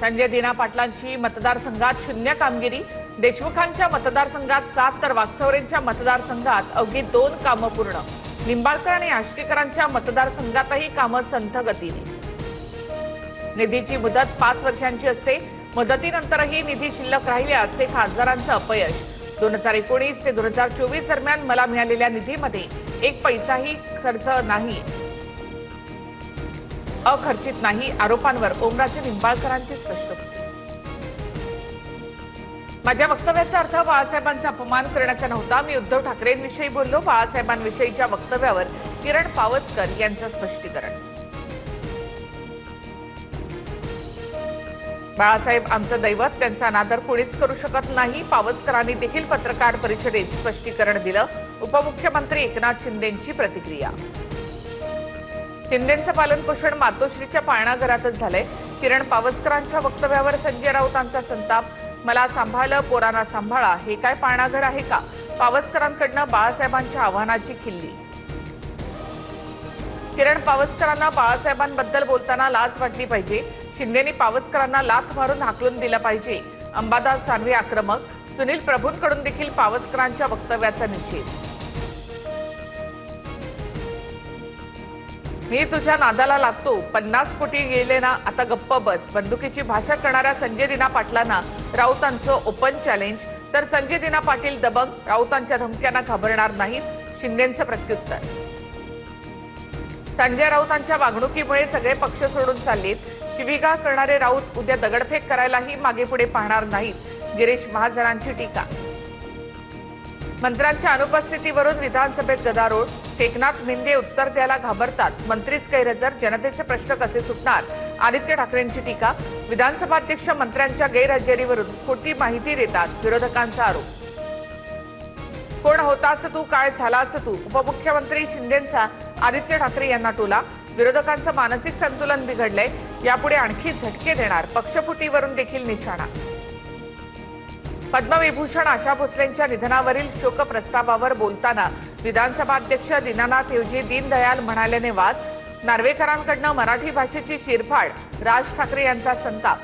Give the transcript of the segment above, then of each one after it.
संजय दिना पाटलांची मतदारसंघात 0 कामगिरी। देशमुखांच्या मतदारसंघात 7 तर वाकचौरेंच्या मतदारसंघात अवघी 2 कामं पूर्ण। निंबाळकर आणि आष्टीकरांच्या मतदारसंघातही कामं संथ गतीने। निधीची मुदत 5 वर्षांची असते। मुदतीनंतरही निधी शिल्लक राहिल्यास ते खासदारांचं अपयश। 2019 ते 2024 दरम्यान मला मिळालेल्या निधीमध्ये 1 पैसाही अखर्चित नाही। आरोपांवर ओमराजे निंबाळकरांची स्पष्टोक्ती। माझ्या वक्तव्याचा अर्थ बाळासाहेबांचा अपमान करण्याचा नव्हता। मी उद्धव ठाकरेंविषयी बोललो। बाळासाहेबांविषयीच्या वक्तव्यावर किरण पावसकर यांचं स्पष्टीकरण। बाळासाहेब आमचं दैवत, त्यांचा अनादर कोणीच करू शकत नाही। पावसकरांनी देखील पत्रकार परिषदेत स्पष्टीकरण दिलं। उपमुख्यमंत्री एकनाथ शिंदेंची प्रतिक्रिया। शिंदेंचं पालनपोषण मातोश्रीच्या पाळणाघरातच झालंय। किरण पावसकरांच्या वक्तव्यावर संजय राऊतांचा संताप। मला सांभाळलं, पोरांना सांभाळा, हे काय पाळणाघर आहे का? पावसकरांकडनं बाळासाहेबांच्या आव्हानाची खिल्ली। किरण पावसकरांना बाळासाहेबांबद्दल बोलताना लाज वाटली पाहिजे। शिंदेंनी पावसकरांना लाथ मारून हाकलून दिलं पाहिजे। अंबादास दानवे आक्रमक। सुनील प्रभूंकडून देखील पावसकरांच्या वक्तव्याचा निषेध। मी तुझ्या नादाला लागतो, 50 कोटी गेले ना, आता गप्प बस। बंदुकीची भाषा करणाऱ्या संजय दिना पाटलांना राऊतांचं ओपन चॅलेंज। तर संजय दिना पाटील दबंग, राऊतांच्या धमक्यांना घाबरणार नाहीत। शिंदेंचं प्रत्युत्तर। संजय राऊतांच्या वागणुकीमुळे सगळे पक्ष सोडून चाललेत। शिवीगाळ करणारे राऊत उद्या दगडफेक करायलाही मागेपुढे पाहणार नाहीत। गिरीश महाजनांची टीका। मंत्र्यांच्या अनुपस्थितीवरून विधानसभेत गदारोळ। एकनाथ शिंदे उत्तर द्यायला घाबरतात। मंत्रीच गैरहजर, जनतेचे प्रश्न कसे सुटणार? आदित्य ठाकरेंची टीका। विधानसभाध्यक्ष मंत्र्यांच्या गैरहजेरीवरून खोटी माहिती देतात। विरोधकांचा आरोप। कोण होतास तू, काय झालास तू? उपमुख्यमंत्री शिंदेंचा आदित्य ठाकरे यांना टोला। विरोधकांचं मानसिक संतुलन बिघडलंय, यापुढे आणखी झटके देणार। पक्षफुटीवरून देखील निशाणा। पद्मविभूषण आशा भोसलेंच्या निधनावरील शोकप्रस्तावावर बोलताना विधानसभा अध्यक्ष दीनानाथ ऐवजी दीनदयाल म्हणाल्याने वाद। नार्वेकरांकडनं मराठी भाषेची चिरफाड। राज ठाकरे यांचा संताप।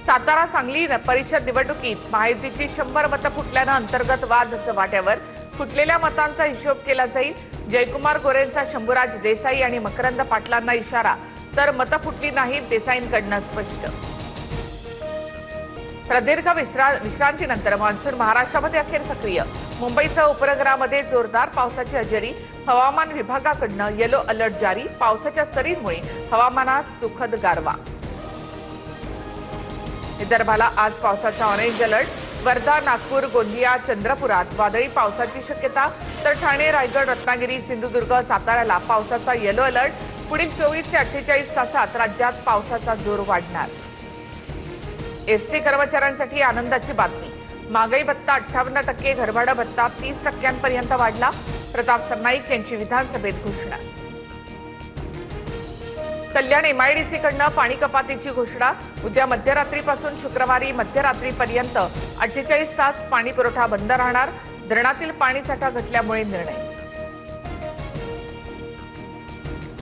सातारा सांगली परिषद निवडणुकीत महायुतीची 100 मतं फुटल्यानं अंतर्गत वाद चव्हाट्यावर। फुटलेल्या मतांचा हिशोब केला जाईल। जयकुमार गोरेंचा शंभूराज देसाई आणि मकरंद पाटलांना इशारा। तर मतं फुटली नाहीत, देसाईंकडनं स्पष्ट। प्रदीर्घ विश्रांतीनंतर मान्सून महाराष्ट्रामध्ये अखेर सक्रिय। मुंबईसह उपनगरामध्ये जोरदार पावसाची हजेरी। हवामान विभागाकडनं येलो अलर्ट जारी। पावसाच्या सरींमुळे हवामानात सुखद गारवा। विदर्भाला आज पावसाचा ऑरेंज अलर्ट। वर्धा, नागपूर, गोंदिया, चंद्रपुरात वादळी पावसाची शक्यता। तर ठाणे, रायगड, रत्नागिरी, सिंधुदुर्ग, साताऱ्याला पावसाचा येलो अलर्ट। पुढील 24 ते 48 तासात राज्यात पावसाचा जोर वाढणार। एसटी कर्मचाऱ्यांसाठी आनंदाची बातमी। महागाई भत्ता 58%, घरभाडं भत्ता 30% वाढला। प्रताप सरनाईक यांची विधानसभेत घोषणा। कल्याण एमआयडीसीकडनं पाणी कपातीची घोषणा। उद्या मध्यरात्रीपासून शुक्रवारी मध्यरात्रीपर्यंत 48 तास पाणी पुरवठा बंद राहणार। धरणातील पाणीसाठा घटल्यामुळे निर्णय।